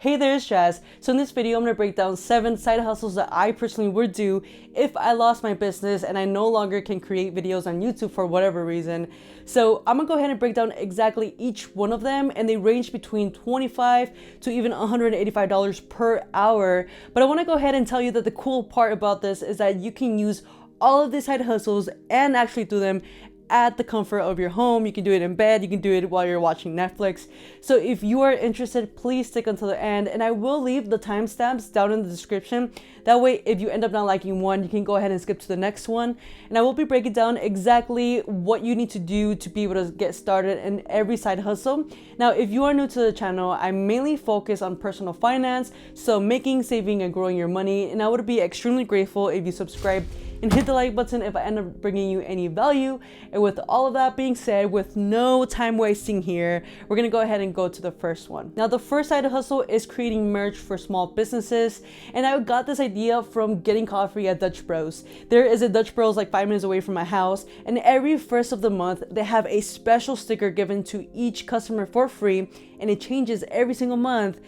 Hey there, it's Jazz. So in this video, I'm going to break down 7 side hustles that I personally would do if I lost my business and I no longer can create videos on YouTube for whatever reason. So I'm going to go ahead and break down exactly each one of them, and they range between $25 to even $185 per hour. But I want to go ahead and tell you that the cool part about this is that you can use all of these side hustles and actually do them at the comfort of your home. You can do it in bed, you can do it while you're watching Netflix. So if you are interested, please stick until the end, and I will leave the timestamps down in the description. That way, if you end up not liking one, you can go ahead and skip to the next one. And I will be breaking down exactly what you need to do to be able to get started in every side hustle. Now, if you are new to the channel, I mainly focus on personal finance, so making, saving, and growing your money. And I would be extremely grateful if you subscribe and hit the like button if I end up bringing you any value. And with all of that being said, with no time wasting here, we're gonna go ahead and go to the first one. Now, the first side hustle is creating merch for small businesses, and I got this idea from getting coffee at Dutch Bros. There is a Dutch Bros like 5 minutes away from my house, and every first of the month they have a special sticker given to each customer for free, and it changes every single month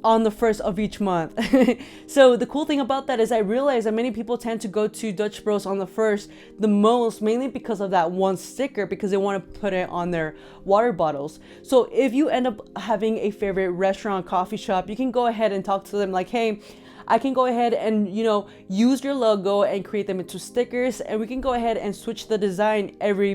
on the first of each month. So the cool thing about that is I realize that many people tend to go to Dutch Bros on the first the most, mainly because of that one sticker, because they want to put it on their water bottles. So if you end up having a favorite restaurant, coffee shop, you can go ahead and talk to them like, hey, I can go ahead and, use your logo and create them into stickers, and we can go ahead and switch the design every,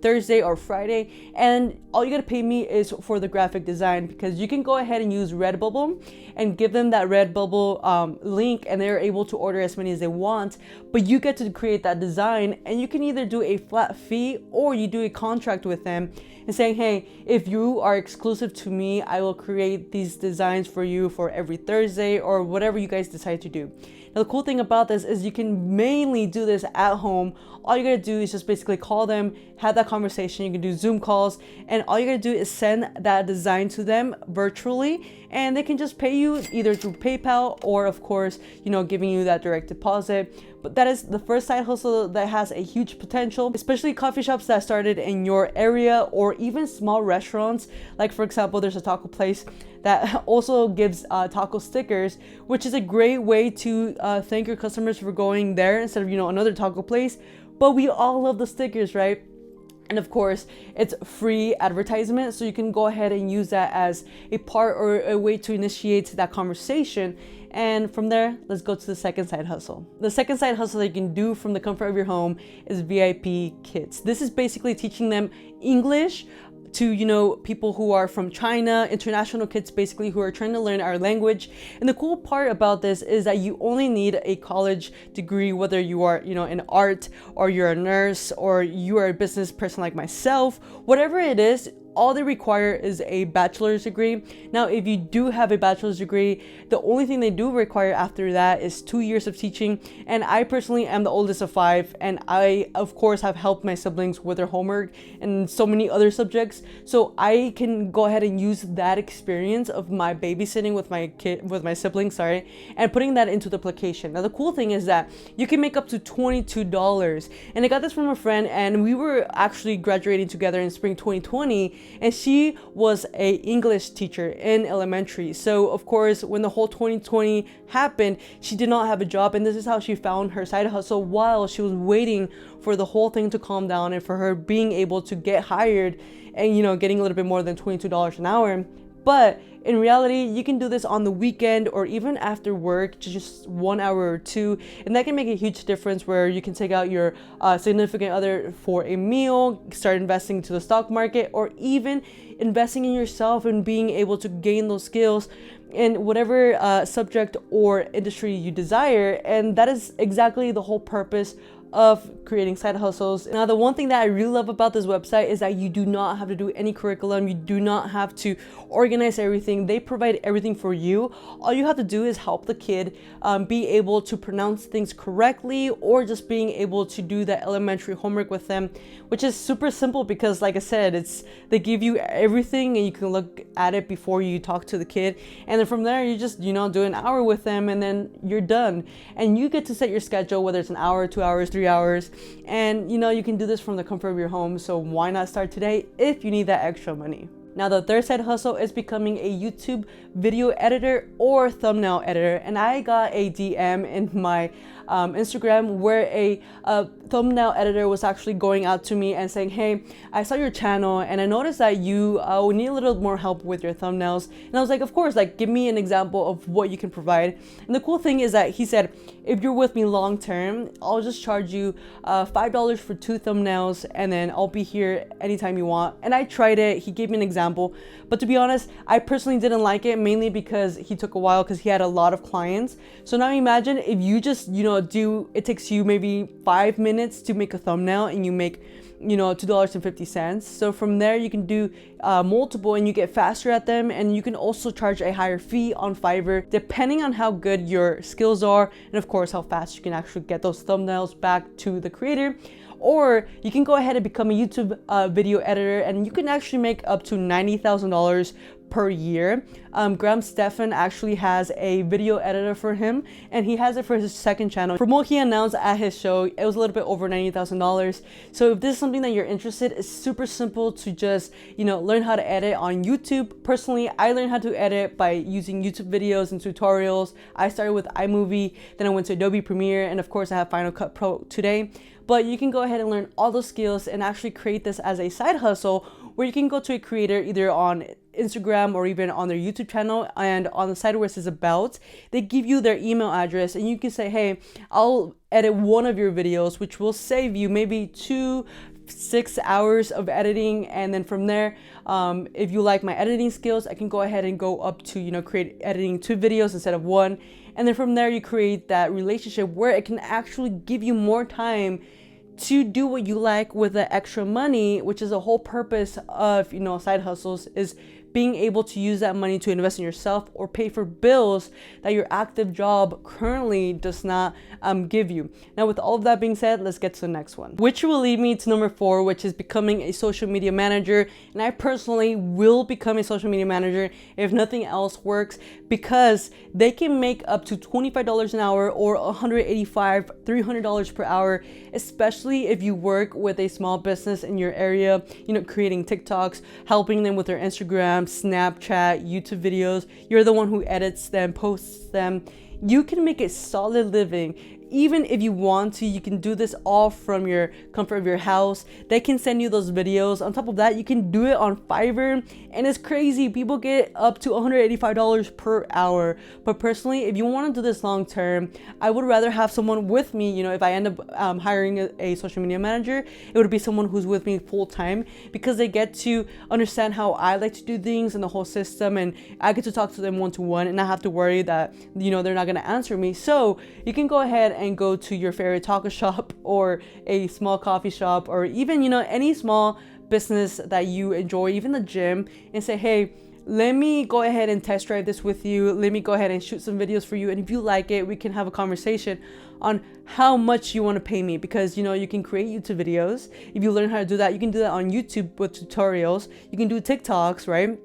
Thursday or Friday. And all you gotta pay me is for the graphic design, because you can go ahead and use Redbubble and give them that Redbubble link, and they're able to order as many as they want. But you get to create that design, and you can either do a flat fee or you do a contract with them and saying, hey, if you are exclusive to me, I will create these designs for you for every Thursday or whatever you guys decide to do. Now, the cool thing about this is you can mainly do this at home. All you gotta do is just basically call them, have that conversation. You can do Zoom calls, and all you gotta do is send that design to them virtually, and they can just pay you either through PayPal or, of course, giving you that direct deposit. But that is the first side hustle that has a huge potential, especially coffee shops that started in your area, or even small restaurants. Like, for example, there's a taco place that also gives taco stickers, which is a great way to thank your customers for going there instead of, another taco place. But we all love the stickers, right? And of course, it's free advertisement, so you can go ahead and use that as a part or a way to initiate that conversation. And from there, let's go to the second side hustle. The second side hustle that you can do from the comfort of your home is VIP Kids. This is basically teaching them English to, people who are from China, international kids basically who are trying to learn our language. And the cool part about this is that you only need a college degree, whether you are, in art, or you're a nurse, or you are a business person like myself. Whatever it is, all they require is a bachelor's degree. Now, if you do have a bachelor's degree, the only thing they do require after that is 2 years of teaching. And I personally am the oldest of 5, and I, of course, have helped my siblings with their homework and so many other subjects. So I can go ahead and use that experience of my babysitting with my siblings, and putting that into the application. Now, the cool thing is that you can make up to $22. And I got this from a friend, and we were actually graduating together in spring 2020. And she was a English teacher in elementary. So of course, when the whole 2020 happened, she did not have a job, and this is how she found her side hustle while she was waiting for the whole thing to calm down and for her being able to get hired and getting a little bit more than $22 an hour. But in reality, you can do this on the weekend or even after work, just 1 hour or 2. And that can make a huge difference, where you can take out your significant other for a meal, start investing into the stock market, or even investing in yourself and being able to gain those skills in whatever subject or industry you desire. And that is exactly the whole purpose of creating side hustles. Now, the one thing that I really love about this website is that you do not have to do any curriculum. You do not have to organize everything. They provide everything for you. All you have to do is help the kid be able to pronounce things correctly, or just being able to do that elementary homework with them, which is super simple because, like I said, they give you everything and you can look at it before you talk to the kid. And then from there, you just, do an hour with them, and then you're done. And you get to set your schedule, whether it's an hour, 2 hours, 3 hours, and you can do this from the comfort of your home. So why not start today if you need that extra money? Now the third side hustle is becoming a YouTube video editor or thumbnail editor. And I got a DM in my Instagram where a thumbnail editor was actually going out to me and saying, hey, I saw your channel and I noticed that you need a little more help with your thumbnails. And I was like, of course, like give me an example of what you can provide. And the cool thing is that he said, if you're with me long term, I'll just charge you $5 for 2 thumbnails, and then I'll be here anytime you want. And I tried it. He gave me an example, but to be honest, I personally didn't like it, mainly because he took a while because he had a lot of clients. So now imagine if you just, it takes you maybe 5 minutes to make a thumbnail and you make $2.50. So from there you can do multiple and you get faster at them, and you can also charge a higher fee on Fiverr depending on how good your skills are, and of course how fast you can actually get those thumbnails back to the creator. Or you can go ahead and become a YouTube video editor, and you can actually make up to $90,000 per year. Graham Stephan actually has a video editor for him, and he has it for his second channel. From what he announced at his show, it was a little bit over $90,000. So if this is something that you're interested, it's super simple to just learn how to edit on YouTube. Personally, I learned how to edit by using YouTube videos and tutorials. I started with iMovie, then I went to Adobe Premiere, and of course I have Final Cut Pro today. But you can go ahead and learn all those skills and actually create this as a side hustle, where you can go to a creator either on Instagram or even on their YouTube channel, and on the side where it says about, they give you their email address, and you can say, hey, I'll edit one of your videos, which will save you maybe 2-6 hours of editing. And then from there, if you like my editing skills, I can go ahead and go up to create editing 2 videos instead of 1. And then from there you create that relationship where it can actually give you more time to do what you like with the extra money, which is the whole purpose of side hustles, is being able to use that money to invest in yourself or pay for bills that your active job currently does not give you. Now, with all of that being said, let's get to the next one, which will lead me to number 4, which is becoming a social media manager. And I personally will become a social media manager if nothing else works, because they can make up to $25 an hour or $300 per hour, especially if you work with a small business in your area, creating TikToks, helping them with their Instagram, Snapchat, YouTube videos. You're the one who edits them, posts them. You can make a solid living. Even if you want to, you can do this all from your comfort of your house. They can send you those videos. On top of that, you can do it on Fiverr, and it's crazy. People get up to $185 per hour. But personally, if you want to do this long term, I would rather have someone with me. If I end up hiring a social media manager, it would be someone who's with me full time, because they get to understand how I like to do things and the whole system, and I get to talk to them one-to-one and not have to worry that they're not going to answer me. So you can go ahead and go to your favorite taco shop or a small coffee shop, or even any small business that you enjoy, even the gym, and say, hey, let me go ahead and test drive this with you. Let me go ahead and shoot some videos for you, and if you like it, we can have a conversation on how much you want to pay me, because you can create YouTube videos. If you learn how to do that, you can do that on YouTube with tutorials. You can do TikToks, right?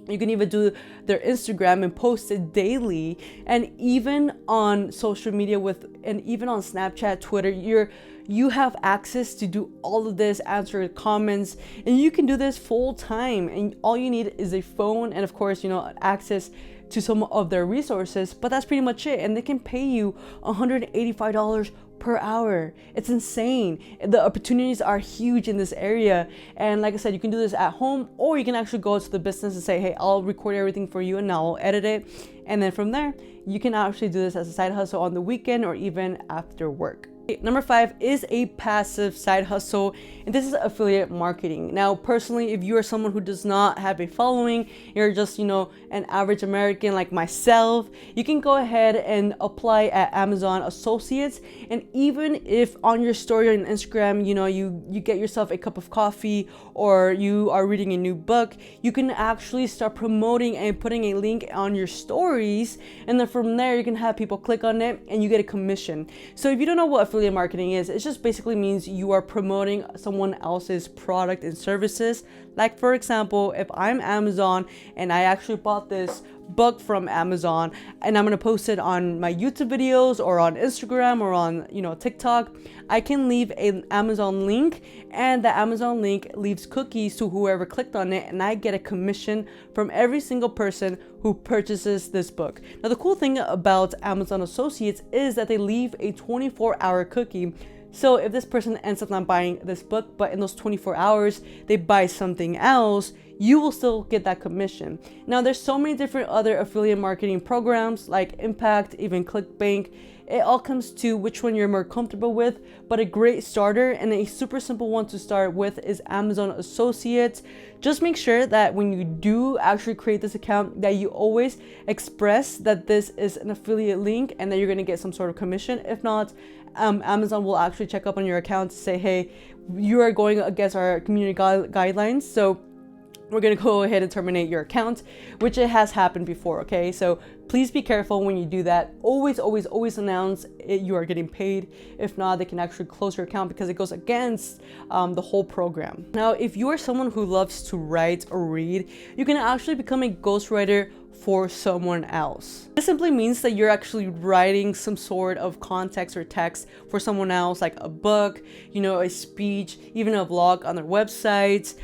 You can even do their Instagram and post it daily, and even on social media and even on Snapchat, Twitter, you have access to do all of this, answer comments, and you can do this full time. And all you need is a phone and, of course, access to some of their resources. But that's pretty much it, and they can pay you $185 per hour. It's insane. The opportunities are huge in this area, and like I said, you can do this at home, or you can actually go to the business and say, hey, I'll record everything for you and I'll edit it, and then from there you can actually do this as a side hustle on the weekend or even after work. Number 5 is a passive side hustle, and this is affiliate marketing. Now, personally, if you are someone who does not have a following, you're just, an average American like myself, you can go ahead and apply at Amazon Associates. And even if on your story on Instagram, you get yourself a cup of coffee or you are reading a new book, you can actually start promoting and putting a link on your stories. And then from there, you can have people click on it and you get a commission. So if you don't know what affiliate marketing is, it just basically means you are promoting someone else's product and services. Like, for example, if I'm Amazon and I actually bought this book from Amazon and I'm gonna post it on my YouTube videos or on Instagram or on, you know, TikTok, I can leave an Amazon link, and the Amazon link leaves cookies to whoever clicked on it, and I get a commission from every single person who purchases this book. Now, the cool thing about Amazon Associates is that they leave a 24-hour cookie. So if this person ends up not buying this book, but in those 24 hours, they buy something else, you will still get that commission. Now, there's so many different other affiliate marketing programs like Impact, even ClickBank. It all comes to which one you're more comfortable with, but a great starter and a super simple one to start with is Amazon Associates. Just make sure that when you do actually create this account, that you always express that this is an affiliate link and that you're going to get some sort of commission. If not, Amazon will actually check up on your account to say, hey, you are going against our community guidelines, so we're going to go ahead and terminate your account, which it has happened before. Okay, so please be careful when you do that. Always announce you are getting paid. If not, they can actually close your account because it goes against the whole program. Now, if you are someone who loves to write or read, you can actually become a ghostwriter for someone else. This simply means that you're actually writing some sort of context or text for someone else, like a book, you know, a speech, even a vlog on their websites,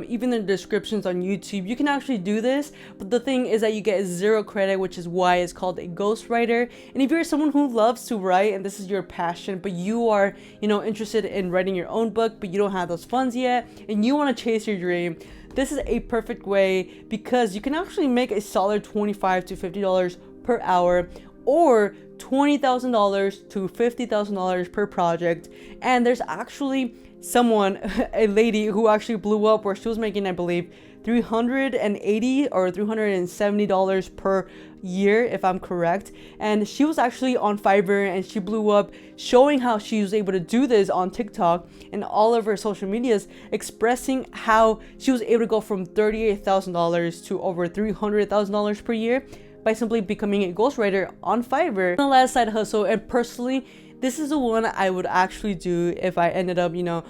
even their descriptions on YouTube. You can actually do this, but the thing is that you get 0 credit, which is why it's called a ghostwriter. And if you're someone who loves to write and this is your passion, but you are, you know, interested in writing your own book, but you don't have those funds yet, and you want to chase your dream, this is a perfect way because you can actually make a solid $25 to $50 per hour or $20,000 to $50,000 per project. And there's actually someone, a lady who actually blew up where she was making, I believe, $380 or $370 per year, if I'm correct. And she was actually on Fiverr and she blew up, showing how she was able to do this on TikTok and all of her social medias, expressing how she was able to go from $38,000 to over $300,000 per year by simply becoming a ghostwriter on Fiverr. The last side hustle, and personally, this is the one I would actually do if I ended up, you know,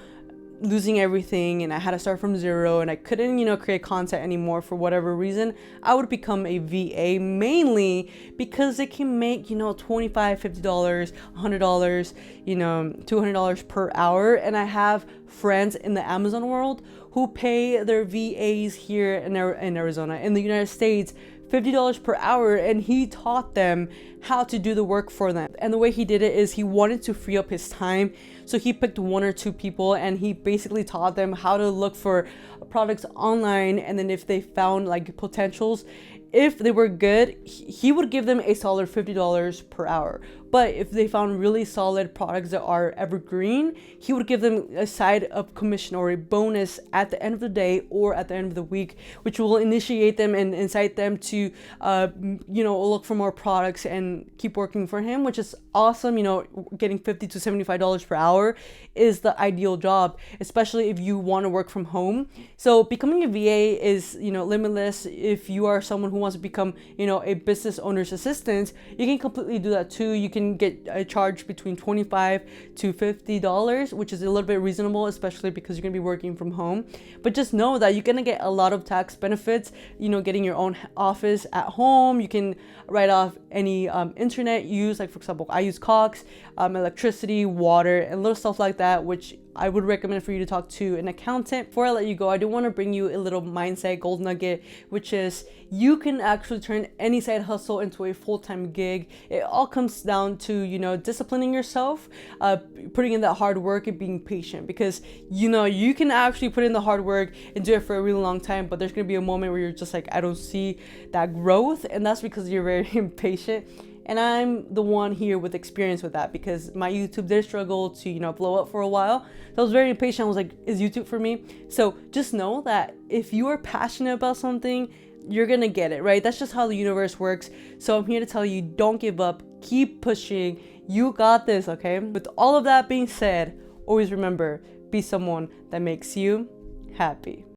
losing everything and I had to start from zero and I couldn't, you know, create content anymore for whatever reason. I would become a VA, mainly because it can make, you know, $25, $50, $100, you know, $200 per hour. And I have friends in the Amazon world who pay their VAs here in Arizona, in the United States, $50 per hour, and he taught them how to do the work for them. And the way he did it is he wanted to free up his time, so he picked 1 or 2 people and he basically taught them how to look for products online, and then if they found like potentials, if they were good, he would give them a solid $50 per hour. But if they found really solid products that are evergreen, he would give them a side of commission or a bonus at the end of the day or at the end of the week, which will initiate them and incite them to, you know, look for more products and keep working for him, which is awesome. You know, getting $50 to $75 per hour is the ideal job, especially if you want to work from home. So becoming a VA is, you know, limitless. If you are someone who wants to become, you know, a business owner's assistant, you can completely do that too. You can get a charge between $25 to $50, which is a little bit reasonable, especially because you're gonna be working from home. But just know that you're gonna get a lot of tax benefits, you know, getting your own office at home. You can write off any internet use, like for example, I use Cox, electricity, water, and little stuff like that, which I would recommend for you to talk to an accountant. Before I let you go, I do want to bring you a little mindset gold nugget, which is you can actually turn any side hustle into a full-time gig. It all comes down to, you know, disciplining yourself, putting in that hard work and being patient, because, you know, you can actually put in the hard work and do it for a really long time, but there's going to be a moment where you're just like, I don't see that growth, and that's because you're very impatient. And I'm the one here with experience with that, because my YouTube did struggle to, you know, blow up for a while. So I was very impatient. I was like, is YouTube for me? So just know that if you are passionate about something, you're gonna get it, right? That's just how the universe works. So I'm here to tell you, don't give up, keep pushing. You got this, okay? With all of that being said, always remember, be someone that makes you happy.